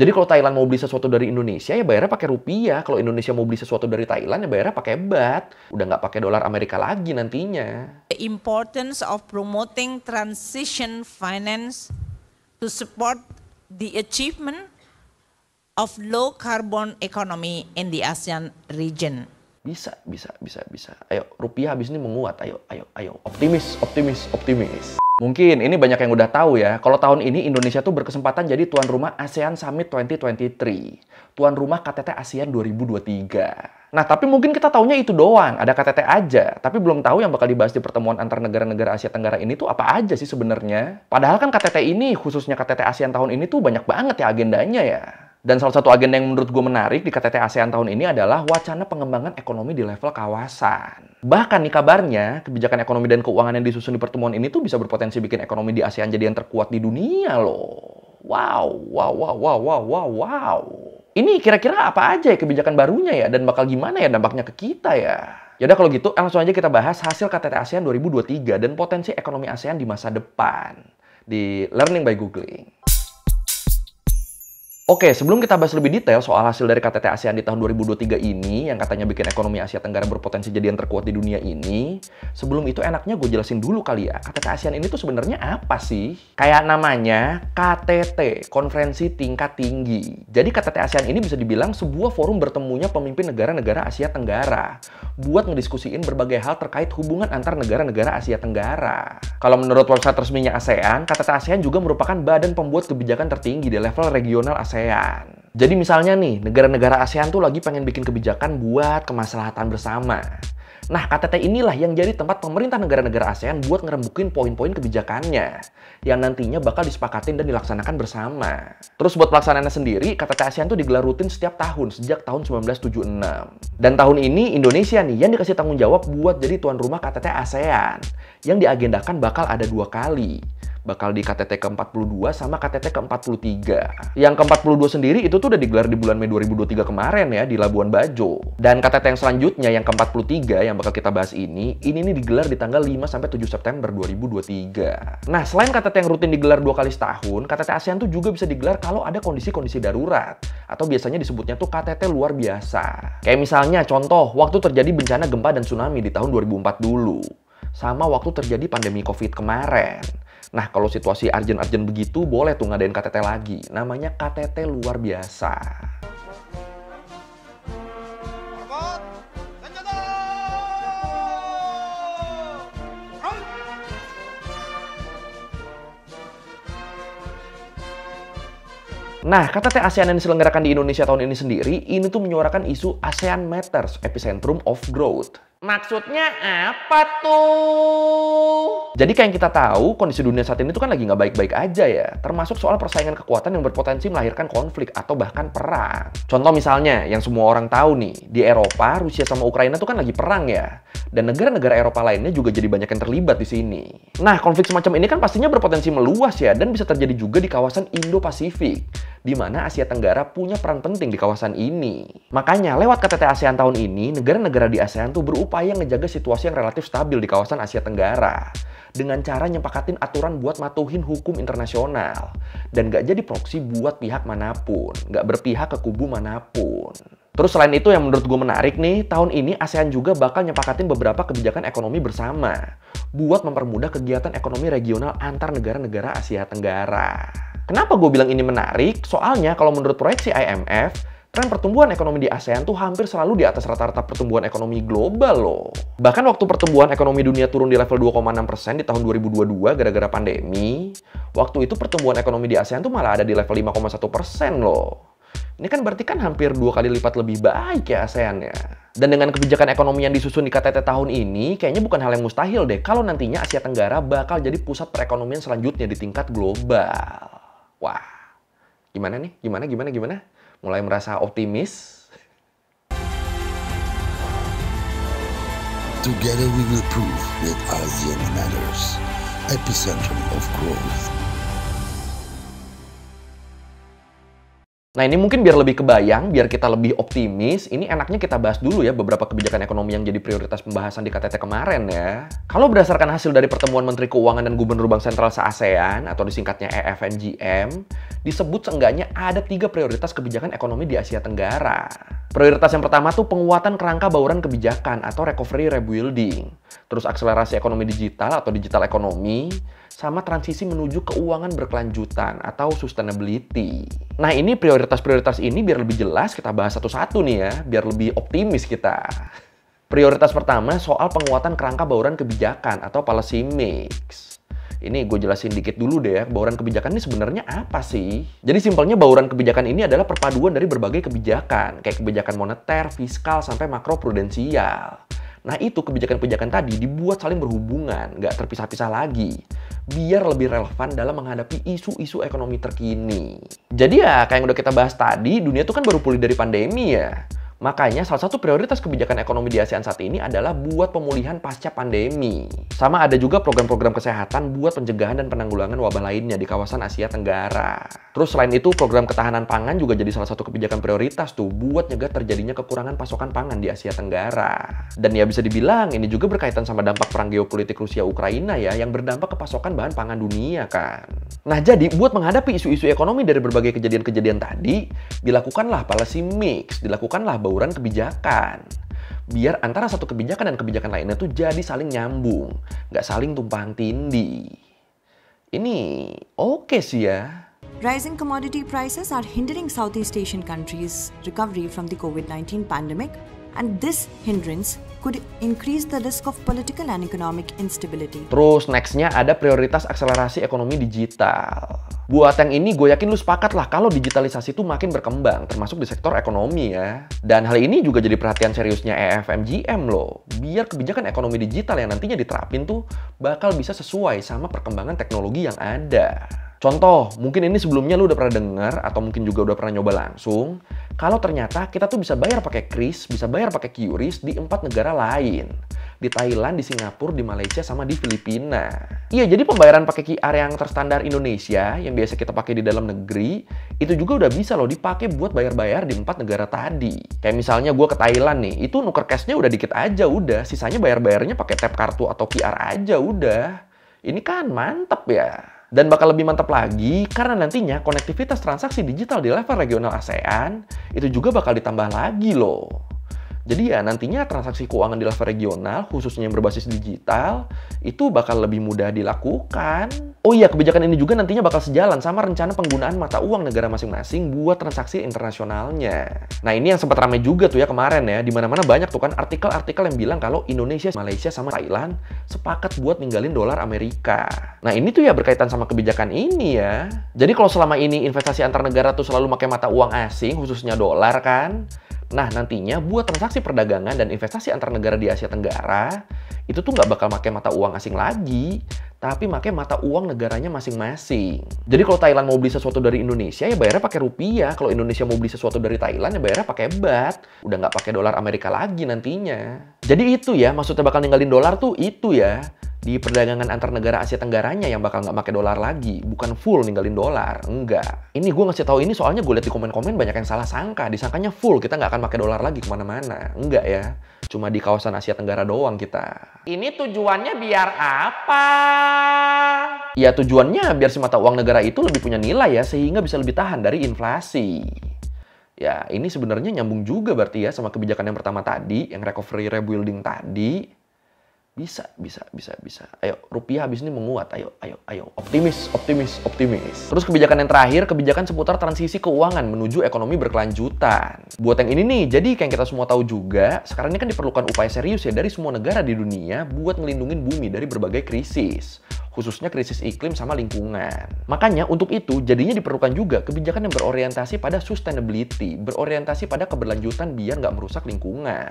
Jadi kalau Thailand mau beli sesuatu dari Indonesia, ya bayarnya pakai rupiah. Kalau Indonesia mau beli sesuatu dari Thailand, ya bayarnya pakai baht. Udah nggak pakai dolar Amerika lagi nantinya. The importance of promoting transition finance to support the achievement of low carbon economy in the ASEAN region. Bisa. Ayo, rupiah habis ini menguat. Ayo. Optimis. Mungkin ini banyak yang udah tahu ya, kalau tahun ini Indonesia tuh berkesempatan jadi tuan rumah ASEAN Summit 2023. Tuan rumah KTT ASEAN 2023. Nah, tapi mungkin kita taunya itu doang, ada KTT aja. Tapi belum tahu yang bakal dibahas di pertemuan antar negara-negara Asia Tenggara ini tuh apa aja sih sebenarnya. Padahal kan KTT ini, khususnya KTT ASEAN tahun ini tuh banyak banget ya agendanya ya. Dan salah satu agenda yang menurut gue menarik di KTT ASEAN tahun ini adalah wacana pengembangan ekonomi di level kawasan. Bahkan nih kabarnya, kebijakan ekonomi dan keuangan yang disusun di pertemuan ini tuh bisa berpotensi bikin ekonomi di ASEAN jadi yang terkuat di dunia loh. Wow. Ini kira-kira apa aja ya kebijakan barunya ya? Dan bakal gimana ya dampaknya ke kita ya? Yaudah kalau gitu, langsung aja kita bahas hasil KTT ASEAN 2023 dan potensi ekonomi ASEAN di masa depan. Di Learning by Googling. Oke, sebelum kita bahas lebih detail soal hasil dari KTT ASEAN di tahun 2023 ini, yang katanya bikin ekonomi Asia Tenggara berpotensi jadi yang terkuat di dunia ini, sebelum itu enaknya gue jelasin dulu kali ya, KTT ASEAN ini tuh sebenarnya apa sih? Kayak namanya KTT, Konferensi Tingkat Tinggi. Jadi KTT ASEAN ini bisa dibilang sebuah forum bertemunya pemimpin negara-negara Asia Tenggara buat ngediskusiin berbagai hal terkait hubungan antar negara-negara Asia Tenggara. Kalau menurut website resminya ASEAN, KTT ASEAN juga merupakan badan pembuat kebijakan tertinggi di level regional ASEAN. Jadi misalnya nih, negara-negara ASEAN tuh lagi pengen bikin kebijakan buat kemaslahatan bersama. Nah, KTT inilah yang jadi tempat pemerintah negara-negara ASEAN buat ngerembukin poin-poin kebijakannya yang nantinya bakal disepakatin dan dilaksanakan bersama. Terus buat pelaksanaannya sendiri, KTT ASEAN tuh digelar rutin setiap tahun sejak tahun 1976. Dan tahun ini Indonesia nih yang dikasih tanggung jawab buat jadi tuan rumah KTT ASEAN yang diagendakan bakal ada 2 kali. Bakal di KTT ke-42 sama KTT ke-43. Yang ke-42 sendiri itu tuh udah digelar di bulan Mei 2023 kemarin ya di Labuan Bajo. Dan KTT yang selanjutnya yang ke-43 yang bakal kita bahas ini nih digelar di tanggal 5 sampai 7 September 2023. Nah, selain KTT yang rutin digelar 2 kali setahun, KTT ASEAN tuh juga bisa digelar kalau ada kondisi-kondisi darurat atau biasanya disebutnya tuh KTT luar biasa. Kayak misalnya contoh waktu terjadi bencana gempa dan tsunami di tahun 2004 dulu. Sama waktu terjadi pandemi Covid kemarin. Nah, kalau situasi urgent begitu, boleh tuh ngadain KTT lagi. Namanya KTT luar biasa. Nah, KTT ASEAN yang diselenggarakan di Indonesia tahun ini sendiri, ini tuh menyuarakan isu ASEAN Matters, Epicentrum of Growth. Maksudnya apa tuh? Jadi kayak yang kita tahu, kondisi dunia saat ini tuh kan lagi nggak baik-baik aja ya. Termasuk soal persaingan kekuatan yang berpotensi melahirkan konflik atau bahkan perang. Contoh misalnya, yang semua orang tahu nih, di Eropa, Rusia sama Ukraina tuh kan lagi perang ya. Dan negara-negara Eropa lainnya juga jadi banyak yang terlibat di sini. Nah, konflik semacam ini kan pastinya berpotensi meluas ya, dan bisa terjadi juga di kawasan Indo-Pasifik, di mana Asia Tenggara punya peran penting di kawasan ini. Makanya, lewat KTT ASEAN tahun ini, negara-negara di ASEAN tuh berupaya ngejaga situasi yang relatif stabil di kawasan Asia Tenggara dengan cara nyepakatin aturan buat matuhin hukum internasional dan gak jadi proksi buat pihak manapun, gak berpihak ke kubu manapun. Terus selain itu yang menurut gue menarik nih, tahun ini ASEAN juga bakal nyepakatin beberapa kebijakan ekonomi bersama buat mempermudah kegiatan ekonomi regional antar negara-negara Asia Tenggara. Kenapa gue bilang ini menarik? Soalnya kalau menurut proyeksi IMF, tren pertumbuhan ekonomi di ASEAN tuh hampir selalu di atas rata-rata pertumbuhan ekonomi global loh. Bahkan waktu pertumbuhan ekonomi dunia turun di level 2,6% di tahun 2022 gara-gara pandemi, waktu itu pertumbuhan ekonomi di ASEAN tuh malah ada di level 5,1% loh. Ini kan berarti kan hampir 2 kali lipat lebih baik ya ASEAN ya. Dan dengan kebijakan ekonomi yang disusun di KTT tahun ini, kayaknya bukan hal yang mustahil deh kalau nantinya Asia Tenggara bakal jadi pusat perekonomian selanjutnya di tingkat global. Wah, gimana nih? Gimana? Mulai merasa optimis? Together we will prove that ASEAN matters, epicentrum of growth. Nah ini mungkin biar lebih kebayang, biar kita lebih optimis, ini enaknya kita bahas dulu ya beberapa kebijakan ekonomi yang jadi prioritas pembahasan di KTT kemarin ya. Kalau berdasarkan hasil dari pertemuan Menteri Keuangan dan Gubernur Bank Sentral se-ASEAN atau disingkatnya EFNGM, disebut seenggaknya ada 3 prioritas kebijakan ekonomi di Asia Tenggara. Prioritas yang pertama tuh penguatan kerangka bauran kebijakan atau recovery rebuilding, terus akselerasi ekonomi digital atau digital ekonomi, sama transisi menuju keuangan berkelanjutan atau sustainability. Nah ini prioritas-prioritas ini biar lebih jelas kita bahas satu-satu nih ya, biar lebih optimis kita. Prioritas pertama soal penguatan kerangka bauran kebijakan atau policy mix. Ini gue jelasin dikit dulu deh ya, bauran kebijakan ini sebenarnya apa sih? Jadi simpelnya bauran kebijakan ini adalah perpaduan dari berbagai kebijakan, kayak kebijakan moneter, fiskal, sampai makroprudensial. Nah itu kebijakan-kebijakan tadi dibuat saling berhubungan, nggak terpisah-pisah lagi, biar lebih relevan dalam menghadapi isu-isu ekonomi terkini. Jadi ya kayak yang udah kita bahas tadi, dunia tuh kan baru pulih dari pandemi ya. Makanya salah satu prioritas kebijakan ekonomi di ASEAN saat ini adalah buat pemulihan pasca pandemi. Sama ada juga program-program kesehatan buat pencegahan dan penanggulangan wabah lainnya di kawasan Asia Tenggara. Terus selain itu program ketahanan pangan juga jadi salah satu kebijakan prioritas tuh buat nyegah terjadinya kekurangan pasokan pangan di Asia Tenggara. Dan ya bisa dibilang ini juga berkaitan sama dampak perang geopolitik Rusia-Ukraina ya yang berdampak ke pasokan bahan pangan dunia kan. Nah jadi buat menghadapi isu-isu ekonomi dari berbagai kejadian-kejadian tadi, dilakukanlah policy mix, dilakukanlah bauran kebijakan. Biar antara satu kebijakan dan kebijakan lainnya tuh jadi saling nyambung, nggak saling tumpang tindih. Ini oke sih ya. Rising commodity prices are hindering Southeast Asian countries' recovery from the COVID-19 pandemic, and this hindrance could increase the risk of political and economic instability. Terus nextnya ada prioritas akselerasi ekonomi digital. Buat yang ini gue yakin lu sepakat lah kalau digitalisasi itu makin berkembang, termasuk di sektor ekonomi ya. Dan hal ini juga jadi perhatian seriusnya EFMGM loh. Biar kebijakan ekonomi digital yang nantinya diterapin tuh bakal bisa sesuai sama perkembangan teknologi yang ada. Contoh, mungkin ini sebelumnya lu udah pernah dengar atau mungkin juga udah pernah nyoba langsung. Kalau ternyata kita tuh bisa bayar pakai Kris, bisa bayar pakai QRIS di 4 negara lain. Di Thailand, di Singapura, di Malaysia, sama di Filipina. Iya, jadi pembayaran pakai QR yang terstandar Indonesia, yang biasa kita pakai di dalam negeri, itu juga udah bisa loh dipakai buat bayar-bayar di 4 negara tadi. Kayak misalnya gue ke Thailand nih, itu nuker cashnya udah dikit aja udah, sisanya bayar-bayarnya pakai tap kartu atau QR aja udah. Ini kan mantep ya. Dan bakal lebih mantap lagi karena nantinya konektivitas transaksi digital di level regional ASEAN itu juga bakal ditambah lagi loh. Jadi ya nantinya transaksi keuangan di level regional, khususnya yang berbasis digital, itu bakal lebih mudah dilakukan. Oh iya, kebijakan ini juga nantinya bakal sejalan sama rencana penggunaan mata uang negara masing-masing buat transaksi internasionalnya. Nah ini yang sempat ramai juga tuh ya kemarin ya, dimana-mana banyak tuh kan artikel-artikel yang bilang kalau Indonesia, Malaysia, sama Thailand sepakat buat ninggalin dolar Amerika. Nah ini tuh ya berkaitan sama kebijakan ini ya. Jadi kalau selama ini investasi antar negara tuh selalu pakai mata uang asing, khususnya dolar kan, nah nantinya buat transaksi perdagangan dan investasi antar negara di Asia Tenggara, itu tuh nggak bakal pakai mata uang asing lagi, tapi pakai mata uang negaranya masing-masing. Jadi kalau Thailand mau beli sesuatu dari Indonesia, ya bayarnya pakai rupiah. Kalau Indonesia mau beli sesuatu dari Thailand, ya bayarnya pakai baht. Udah nggak pakai dolar Amerika lagi nantinya. Jadi itu ya, maksudnya bakal ninggalin dolar tuh itu ya. Di perdagangan antar negara Asia Tenggaranya yang bakal nggak pakai dolar lagi, bukan full ninggalin dolar, enggak. Ini gue ngasih tahu ini soalnya gue lihat di komen-komen banyak yang salah sangka, disangkanya full kita nggak akan pakai dolar lagi kemana-mana, enggak ya. Cuma di kawasan Asia Tenggara doang kita. Ini tujuannya biar apa? Ya tujuannya biar si mata uang negara itu lebih punya nilai ya, sehingga bisa lebih tahan dari inflasi. Ya ini sebenarnya nyambung juga berarti ya sama kebijakan yang pertama tadi, yang recovery rebuilding tadi. Bisa. Ayo, rupiah habis ini menguat. Ayo. Optimis. Terus kebijakan yang terakhir, kebijakan seputar transisi keuangan menuju ekonomi berkelanjutan. Buat yang ini nih, jadi kayak yang kita semua tahu juga, sekarang ini kan diperlukan upaya serius ya dari semua negara di dunia buat ngelindungin bumi dari berbagai krisis. Khususnya krisis iklim sama lingkungan. Makanya untuk itu jadinya diperlukan juga kebijakan yang berorientasi pada sustainability, berorientasi pada keberlanjutan biar nggak merusak lingkungan.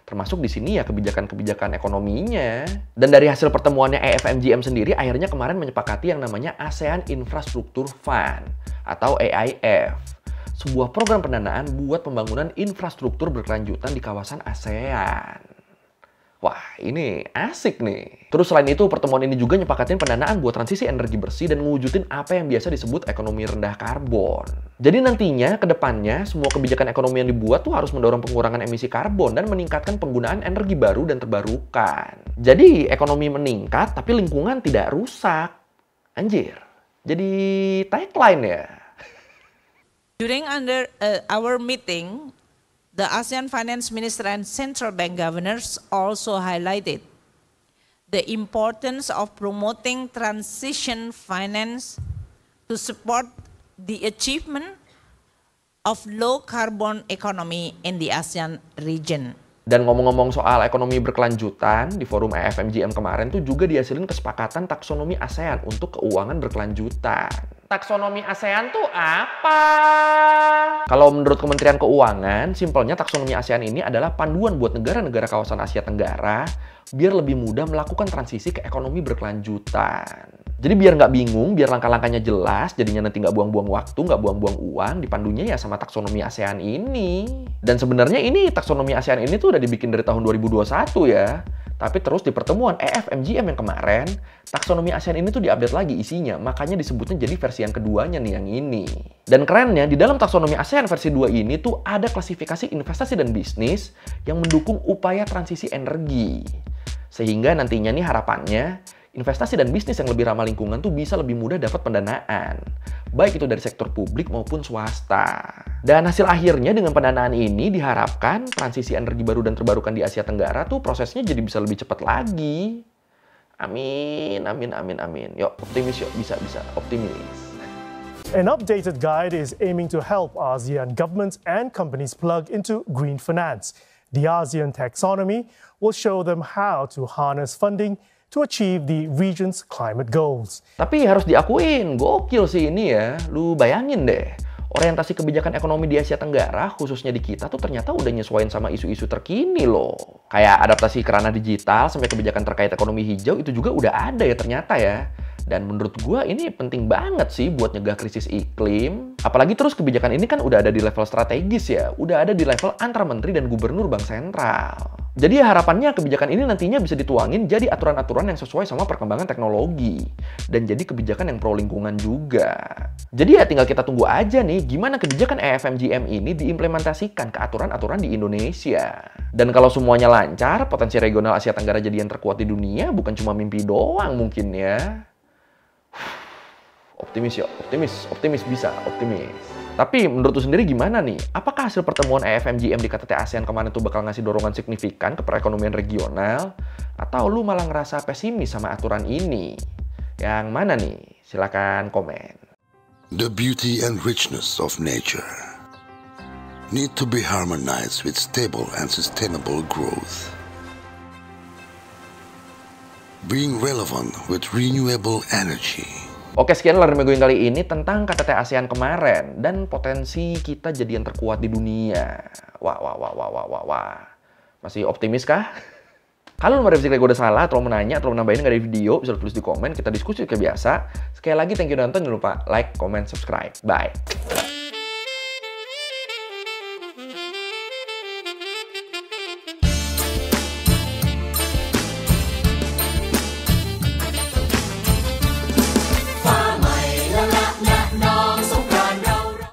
Termasuk di sini ya kebijakan-kebijakan ekonominya. Dan dari hasil pertemuannya EFMGM sendiri akhirnya kemarin menyepakati yang namanya ASEAN Infrastructure Fund atau AIF. Sebuah program pendanaan buat pembangunan infrastruktur berkelanjutan di kawasan ASEAN. Wah, ini asik nih. Terus selain itu, pertemuan ini juga nyepakatin pendanaan buat transisi energi bersih dan mewujudin apa yang biasa disebut ekonomi rendah karbon. Jadi nantinya, ke depannya, semua kebijakan ekonomi yang dibuat tuh harus mendorong pengurangan emisi karbon dan meningkatkan penggunaan energi baru dan terbarukan. Jadi, ekonomi meningkat, tapi lingkungan tidak rusak. Anjir, jadi tagline ya. During our meeting, the ASEAN Finance Minister and Central Bank Governors also highlighted the importance of promoting transition finance to support the achievement of low carbon economy in the ASEAN region. Dan ngomong-ngomong soal ekonomi berkelanjutan, di forum AFMGM kemarin tuh juga dihasilin kesepakatan taksonomi ASEAN untuk keuangan berkelanjutan. Taksonomi ASEAN tuh apa? Kalau menurut Kementerian Keuangan, simpelnya taksonomi ASEAN ini adalah panduan buat negara-negara kawasan Asia Tenggara biar lebih mudah melakukan transisi ke ekonomi berkelanjutan. Jadi biar nggak bingung, biar langkah-langkahnya jelas, jadinya nanti nggak buang-buang waktu, nggak buang-buang uang, dipandunya ya sama taksonomi ASEAN ini. Dan sebenarnya ini taksonomi ASEAN ini tuh udah dibikin dari tahun 2021 ya. Tapi terus di pertemuan AFMGM yang kemarin, taksonomi ASEAN ini tuh diupdate lagi isinya, makanya disebutnya jadi versi yang keduanya nih yang ini. Dan kerennya, di dalam taksonomi ASEAN versi 2 ini tuh ada klasifikasi investasi dan bisnis yang mendukung upaya transisi energi. Sehingga nantinya nih harapannya, investasi dan bisnis yang lebih ramah lingkungan tuh bisa lebih mudah dapat pendanaan. Baik itu dari sektor publik maupun swasta. Dan hasil akhirnya dengan pendanaan ini diharapkan transisi energi baru dan terbarukan di Asia Tenggara tuh prosesnya jadi bisa lebih cepat lagi. Amin, amin, amin, amin. Yuk, optimis yuk, bisa, optimis. An updated guide is aiming to help ASEAN governments and companies plug into green finance. The ASEAN taxonomy will show them how to harness funding to achieve the region's climate goals. Tapi harus diakuin, gokil sih ini ya. Lu bayangin deh, orientasi kebijakan ekonomi di Asia Tenggara, khususnya di kita tuh ternyata udah nyesuaiin sama isu-isu terkini loh. Kayak adaptasi ke ranah digital sampai kebijakan terkait ekonomi hijau itu juga udah ada ya ternyata ya. Dan menurut gua ini penting banget sih buat nyegah krisis iklim. Apalagi terus kebijakan ini kan udah ada di level strategis ya. Udah ada di level antar menteri dan gubernur bank sentral. Jadi ya harapannya kebijakan ini nantinya bisa dituangin jadi aturan-aturan yang sesuai sama perkembangan teknologi. Dan jadi kebijakan yang pro lingkungan juga. Jadi ya tinggal kita tunggu aja nih gimana kebijakan AFMGM ini diimplementasikan ke aturan-aturan di Indonesia. Dan kalau semuanya lancar, potensi regional Asia Tenggara jadi yang terkuat di dunia bukan cuma mimpi doang mungkin ya. Optimis ya, optimis bisa, optimis. Tapi menurut lu sendiri gimana nih? Apakah hasil pertemuan AFMGM di KTT ASEAN kemarin tuh bakal ngasih dorongan signifikan ke perekonomian regional? Atau lu malah ngerasa pesimis sama aturan ini? Yang mana nih? Silakan komen. The beauty and richness of nature need to be harmonized with stable and sustainable growth. Being relevant with renewable energy. Oke, sekian Learn Going kali ini tentang KTT ASEAN kemarin dan potensi kita jadi yang terkuat di dunia. Wah. Masih optimis kah? Kalau lu merevisi kayak gue udah salah, atau menanya, atau menambahin nggak ada video, bisa tulis di komen, kita diskusi kayak biasa. Sekali lagi, thank you udah nonton, jangan lupa like, comment, subscribe. Bye!